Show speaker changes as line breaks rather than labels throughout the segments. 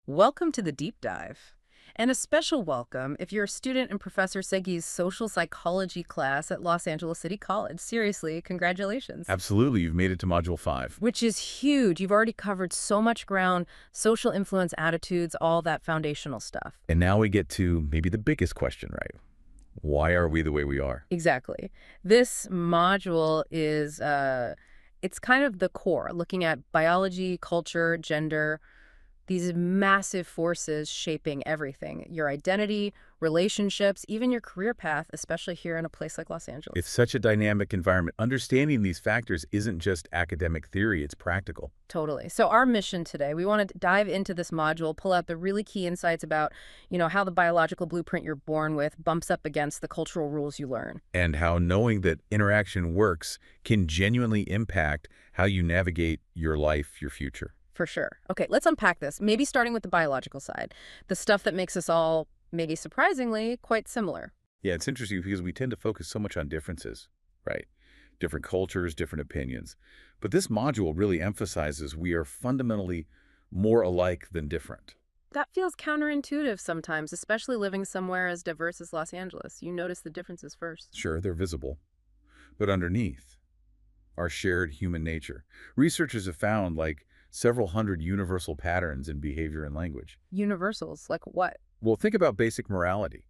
Welcome to the deep dive. And a special welcome if you're a student in Professor Segi's social psychology class at Los Angeles City College. Seriously, congratulations.
Absolutely, you've made it to Module 5.
Which is huge. You've already covered so much ground, social influence, attitudes, all that foundational stuff.
And now we get to maybe the biggest question, right? Why are we the way we are?
Exactly. This module is, it's kind of the core, looking at biology, culture, gender, these massive forces shaping everything, your identity, relationships, even your career path, especially here in a place like Los Angeles.
It's such a dynamic environment. Understanding these factors isn't just academic theory, it's practical.
Totally. So our mission today, we want to dive into this module, pull out the really key insights about, how the biological blueprint you're born with bumps up against the cultural rules you learn.
And how knowing that interaction works can genuinely impact how you navigate your life, your future.
For sure. Okay, let's unpack this, maybe starting with the biological side, the stuff that makes us all, maybe surprisingly, quite similar.
Yeah, it's interesting because we tend to focus so much on differences, right? Different cultures, different opinions. But this module really emphasizes we are fundamentally more alike than different.
That feels counterintuitive sometimes, especially living somewhere as diverse as Los Angeles. You notice the differences first.
Sure, they're visible. But underneath, our shared human nature. Researchers have found several hundred universal patterns in behavior and language.
Universals, like what?
Well, think about basic morality.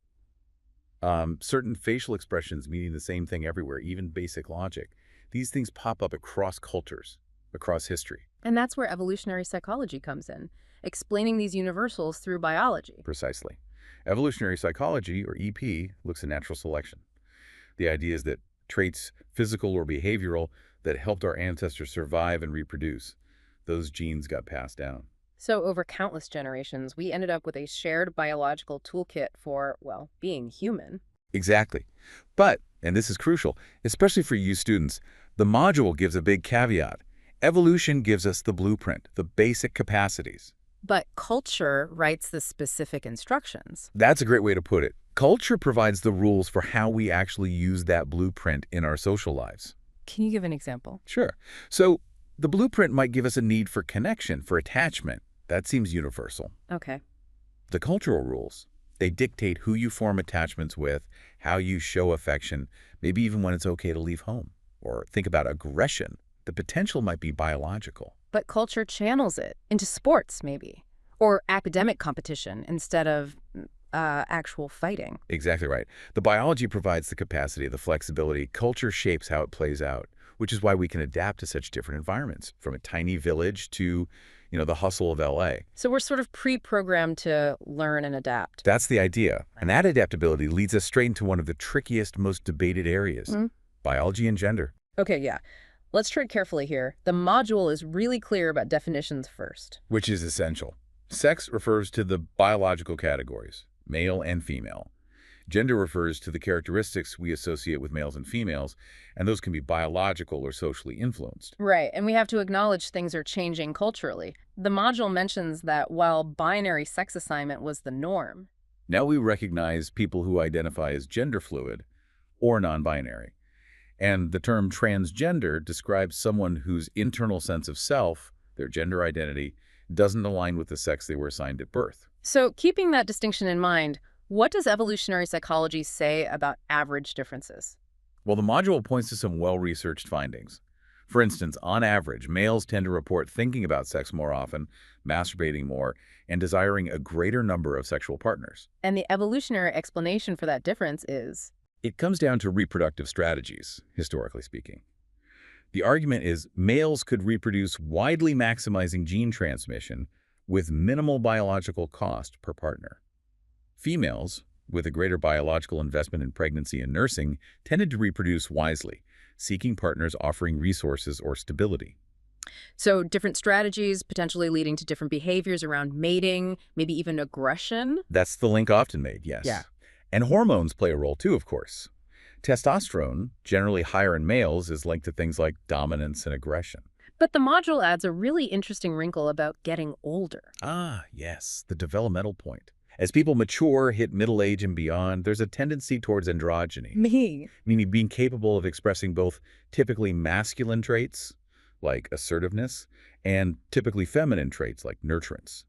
Certain facial expressions meaning the same thing everywhere, even basic logic. These things pop up across cultures, across history.
And that's where evolutionary psychology comes in, explaining these universals through biology.
Precisely. Evolutionary psychology, or EP, looks at natural selection. The idea is that traits, physical or behavioral, that helped our ancestors survive and reproduce, those genes got passed down.
So over countless generations, we ended up with a shared biological toolkit for, being human.
Exactly. But, and this is crucial, especially for you students, the module gives a big caveat. Evolution gives us the blueprint, the basic capacities.
But culture writes the specific instructions.
That's a great way to put it. Culture provides the rules for how we actually use that blueprint in our social lives.
Can you give an example?
Sure. So, the blueprint might give us a need for connection, for attachment. That seems universal.
Okay.
The cultural rules, they dictate who you form attachments with, how you show affection, maybe even when it's okay to leave home. Or think about aggression. The potential might be biological.
But culture channels it into sports, maybe, or academic competition instead of actual fighting.
Exactly right. The biology provides the capacity, the flexibility. Culture shapes how it plays out, which is why we can adapt to such different environments, from a tiny village to, the hustle of LA.
So we're sort of pre-programmed to learn and adapt.
That's the idea. And that adaptability leads us straight into one of the trickiest, most debated areas, biology and gender.
Okay, yeah. Let's tread carefully here. The module is really clear about definitions first.
Which is essential. Sex refers to the biological categories, male and female. Gender refers to the characteristics we associate with males and females, and those can be biological or socially influenced.
Right, and we have to acknowledge things are changing culturally. The module mentions that while binary sex assignment was the norm,
now we recognize people who identify as gender fluid or non-binary. And the term transgender describes someone whose internal sense of self, their gender identity, doesn't align with the sex they were assigned at birth.
So keeping that distinction in mind, what does evolutionary psychology say about average differences?
Well, the module points to some well-researched findings. For instance, on average, males tend to report thinking about sex more often, masturbating more, and desiring a greater number of sexual partners.
And the evolutionary explanation for that difference is?
It comes down to reproductive strategies, historically speaking. The argument is males could reproduce widely maximizing gene transmission with minimal biological cost per partner. Females, with a greater biological investment in pregnancy and nursing, tended to reproduce wisely, seeking partners offering resources or stability.
So different strategies potentially leading to different behaviors around mating, maybe even aggression?
That's the link often made, yes.
Yeah.
And hormones play a role too, of course. Testosterone, generally higher in males, is linked to things like dominance and aggression.
But the module adds a really interesting wrinkle about getting older.
Ah, yes, the developmental point. As people mature, hit middle age and beyond, there's a tendency towards androgyny. Meaning being capable of expressing both typically masculine traits, like assertiveness, and typically feminine traits, like nurturance.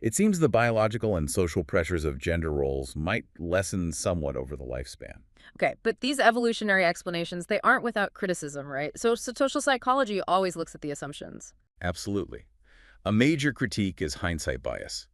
It seems the biological and social pressures of gender roles might lessen somewhat over the lifespan.
Okay, but these evolutionary explanations, they aren't without criticism, right? So social psychology always looks at the assumptions.
Absolutely. A major critique is hindsight bias.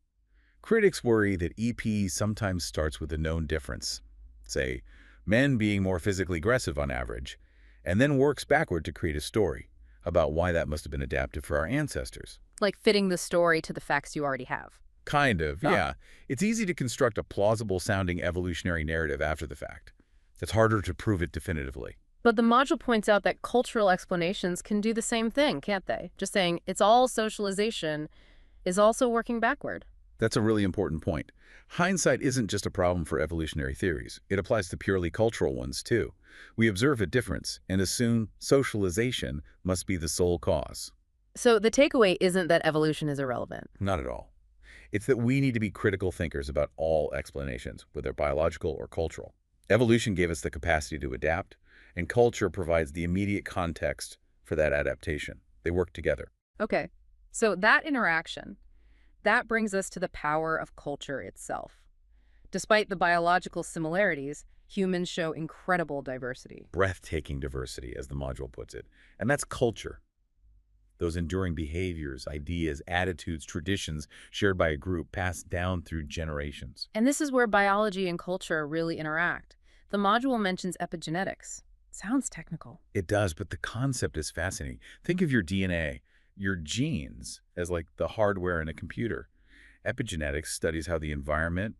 Critics worry that EP sometimes starts with a known difference, say, men being more physically aggressive on average, and then works backward to create a story about why that must have been adaptive for our ancestors.
Like fitting the story to the facts you already have.
Kind of,
Oh.
yeah. It's easy to construct a plausible-sounding evolutionary narrative after the fact. It's harder to prove it definitively.
But the module points out that cultural explanations can do the same thing, can't they? Just saying it's all socialization is also working backward.
That's a really important point. Hindsight isn't just a problem for evolutionary theories. It applies to purely cultural ones, too. We observe a difference and assume socialization must be the sole cause.
So the takeaway isn't that evolution is irrelevant.
Not at all. It's that we need to be critical thinkers about all explanations, whether biological or cultural. Evolution gave us the capacity to adapt, and culture provides the immediate context for that adaptation. They work together.
Okay, so that interaction, that brings us to the power of culture itself. Despite the biological similarities, humans show incredible diversity.
Breathtaking diversity, as the module puts it. And that's culture. Those enduring behaviors, ideas, attitudes, traditions shared by a group passed down through generations.
And this is where biology and culture really interact. The module mentions epigenetics. Sounds technical.
It does, but the concept is fascinating. Think of your DNA, your genes, as like the hardware in a computer. Epigenetics studies how the environment,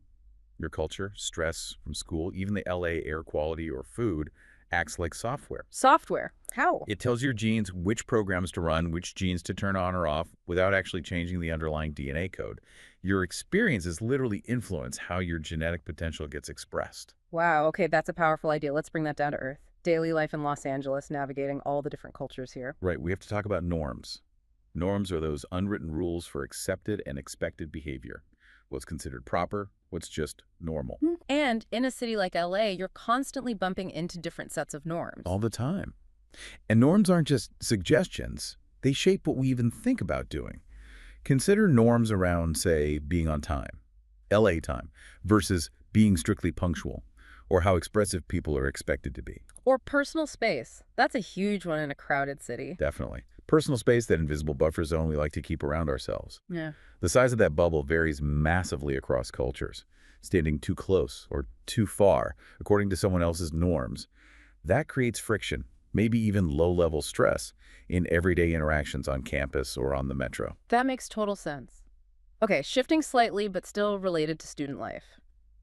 your culture, stress from school, even the LA air quality or food, acts like software.
Software. How?
It tells your genes which programs to run, which genes to turn on or off without actually changing the underlying DNA code. Your experiences literally influence how your genetic potential gets expressed.
Wow, okay, that's a powerful idea. Let's bring that down to earth. Daily life in Los Angeles, navigating all the different cultures here.
Right, we have to talk about norms. Norms are those unwritten rules for accepted and expected behavior. What's considered proper, what's just normal.
And in a city like LA, you're constantly bumping into different sets of norms.
All the time. And norms aren't just suggestions. They shape what we even think about doing. Consider norms around, say, being on time, LA time, versus being strictly punctual, or how expressive people are expected to be.
Or personal space. That's a huge one in a crowded city.
Definitely. Personal space, that invisible buffer zone we like to keep around ourselves.
Yeah.
The size of that bubble varies massively across cultures. Standing too close or too far, according to someone else's norms, that creates friction, maybe even low-level stress, in everyday interactions on campus or on the metro.
That makes total sense. Okay, shifting slightly, but still related to student life.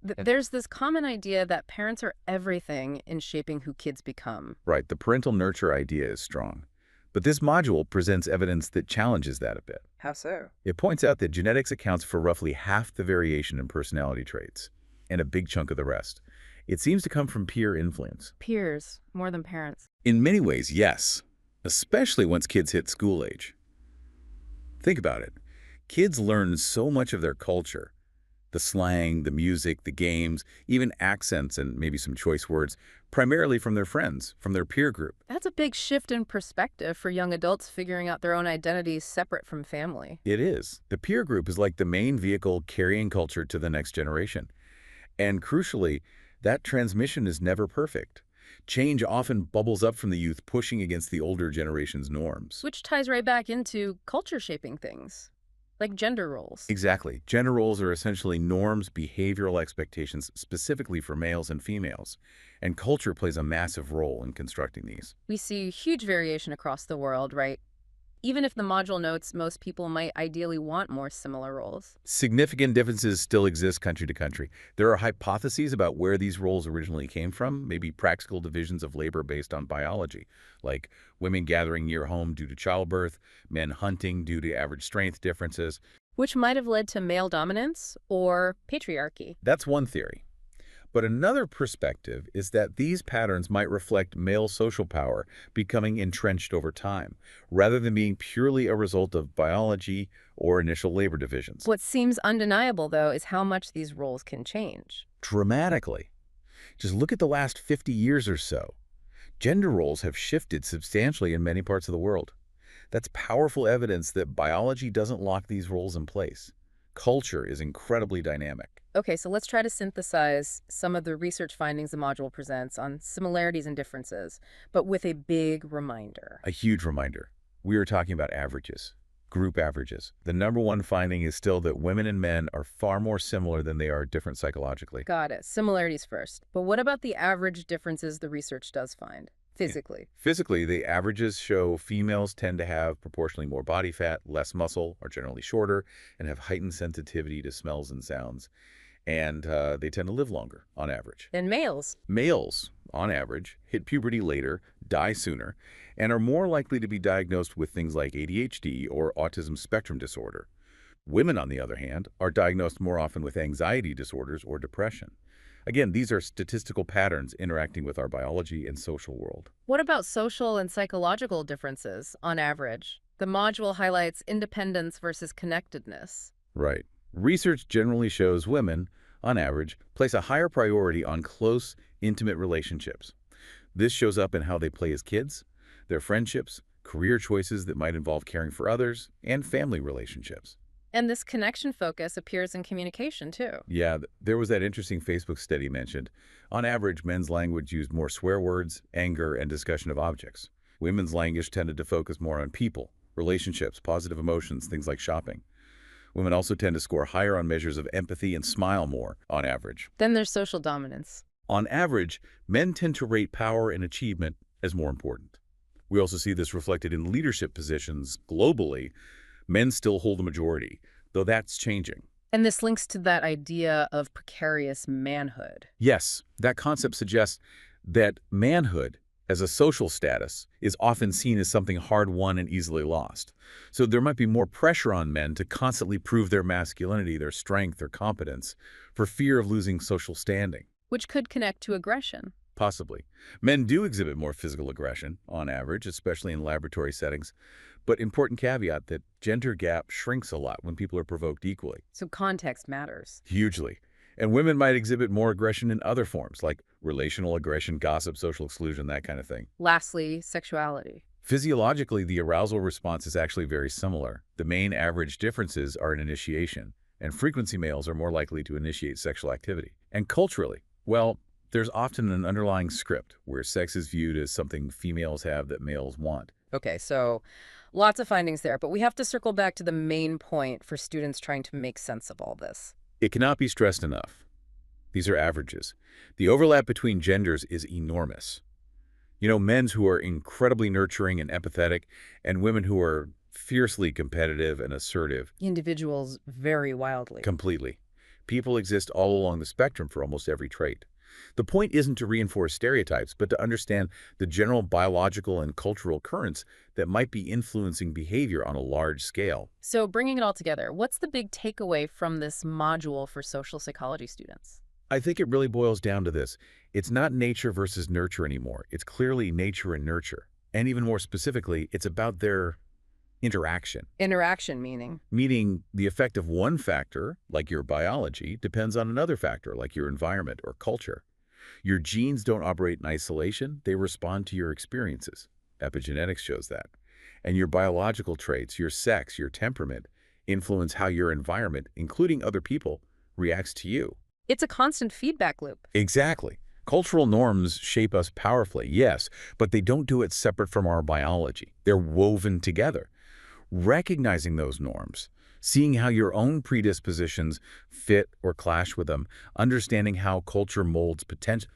There's this common idea that parents are everything in shaping who kids become.
Right, the parental nurture idea is strong. But this module presents evidence that challenges that a bit.
How so?
It points out that genetics accounts for roughly half the variation in personality traits, and a big chunk of the rest. It seems to come from peer influence.
Peers, more than parents.
In many ways, yes, especially once kids hit school age. Think about it. Kids learn so much of their culture, the slang, the music, the games, even accents and maybe some choice words, primarily from their friends, from their peer group.
That's a big shift in perspective for young adults figuring out their own identities separate from family.
It is. The peer group is like the main vehicle carrying culture to the next generation. And crucially, that transmission is never perfect. Change often bubbles up from the youth, pushing against the older generation's norms.
Which ties right back into culture shaping things, like gender roles.
Exactly. Gender roles are essentially norms, behavioral expectations, specifically for males and females. And culture plays a massive role in constructing these.
We see huge variation across the world, right? Even if the module notes most people might ideally want more similar roles.
Significant differences still exist country to country. There are hypotheses about where these roles originally came from, maybe practical divisions of labor based on biology, like women gathering near home due to childbirth, men hunting due to average strength differences.
Which might have led to male dominance or patriarchy.
That's one theory. But another perspective is that these patterns might reflect male social power becoming entrenched over time, rather than being purely a result of biology or initial labor divisions.
What seems undeniable, though, is how much these roles can change.
Dramatically. Just look at the last 50 years or so. Gender roles have shifted substantially in many parts of the world. That's powerful evidence that biology doesn't lock these roles in place. Culture is incredibly dynamic.
Okay, so let's try to synthesize some of the research findings the module presents on similarities and differences, but with a big reminder.
A huge reminder. We are talking about averages, group averages. The number one finding is still that women and men are far more similar than they are different psychologically.
Got it. Similarities first. But what about the average differences the research does find,
Yeah.
physically?
Physically, the averages show females tend to have proportionally more body fat, less muscle, are generally shorter, and have heightened sensitivity to smells and sounds. And they tend to live longer on average.
In males?
Males, on average, hit puberty later, die sooner, and are more likely to be diagnosed with things like ADHD or autism spectrum disorder. Women, on the other hand, are diagnosed more often with anxiety disorders or depression. Again, these are statistical patterns interacting with our biology and social world.
What about social and psychological differences, on average? The module highlights independence versus connectedness.
Right. Research generally shows women, on average, place a higher priority on close, intimate relationships. This shows up in how they play as kids, their friendships, career choices that might involve caring for others, and family relationships.
And this connection focus appears in communication, too.
Yeah, there was that interesting Facebook study mentioned. On average, men's language used more swear words, anger, and discussion of objects. Women's language tended to focus more on people, relationships, positive emotions, things like shopping. Women also tend to score higher on measures of empathy and smile more, on average.
Then there's social dominance.
On average, men tend to rate power and achievement as more important. We also see this reflected in leadership positions globally. Men still hold the majority, though that's changing.
And this links to that idea of precarious manhood.
Yes, that concept suggests that manhood as a social status is often seen as something hard-won and easily lost. So there might be more pressure on men to constantly prove their masculinity, their strength, their competence, for fear of losing social standing.
Which could connect to aggression.
Possibly. Men do exhibit more physical aggression, on average, especially in laboratory settings. But important caveat that gender gap shrinks a lot when people are provoked equally.
So context matters.
Hugely. And women might exhibit more aggression in other forms, like relational aggression, gossip, social exclusion, that kind of thing.
Lastly, sexuality.
Physiologically, the arousal response is actually very similar. The main average differences are in initiation, and frequency males are more likely to initiate sexual activity. And culturally, well, there's often an underlying script where sex is viewed as something females have that males want.
Okay, so lots of findings there, but we have to circle back to the main point for students trying to make sense of all this.
It cannot be stressed enough. These are averages. The overlap between genders is enormous. You know, men who are incredibly nurturing and empathetic, and women who are fiercely competitive and assertive.
Individuals vary wildly.
Completely. People exist all along the spectrum for almost every trait. The point isn't to reinforce stereotypes, but to understand the general biological and cultural currents that might be influencing behavior on a large scale.
So bringing it all together, what's the big takeaway from this module for social psychology students?
I think it really boils down to this. It's not nature versus nurture anymore. It's clearly nature and nurture. And even more specifically, it's about their interaction.
Interaction meaning?
Meaning the effect of one factor, like your biology, depends on another factor, like your environment or culture. Your genes don't operate in isolation. They respond to your experiences. Epigenetics shows that. And your biological traits, your sex, your temperament, influence how your environment, including other people, reacts to you.
It's a constant feedback loop.
Exactly. Cultural norms shape us powerfully, yes, but they don't do it separate from our biology. They're woven together. Recognizing those norms, seeing how your own predispositions fit or clash with them, understanding how culture molds potential,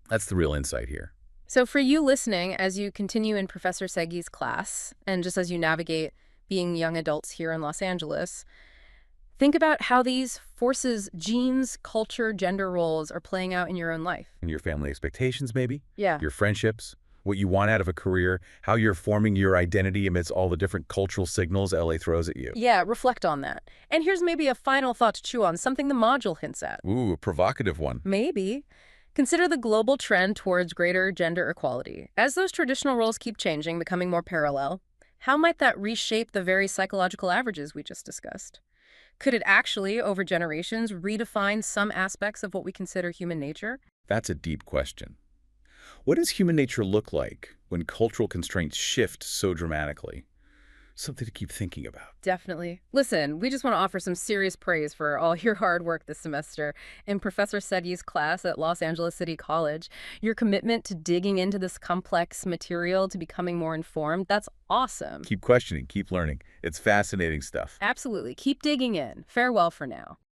that's the real insight here.
So for you listening, as you continue in Professor Seghi's class, and just as you navigate being young adults here in Los Angeles, think about how these forces, genes, culture, gender roles are playing out in your own life.
And your family expectations, maybe?
Yeah.
Your friendships, what you want out of a career, how you're forming your identity amidst all the different cultural signals LA throws at you.
Yeah, reflect on that. And here's maybe a final thought to chew on, something the module hints at.
Ooh, a provocative one.
Maybe. Consider the global trend towards greater gender equality. As those traditional roles keep changing, becoming more parallel, how might that reshape the very psychological averages we just discussed? Could it actually, over generations, redefine some aspects of what we consider human nature?
That's a deep question. What does human nature look like when cultural constraints shift so dramatically? Something to keep thinking about.
Definitely. Listen, we just want to offer some serious praise for all your hard work this semester. In Professor Seti's class at Los Angeles City College, your commitment to digging into this complex material, to becoming more informed, that's awesome.
Keep questioning, keep learning. It's fascinating stuff.
Absolutely. Keep digging in. Farewell for now.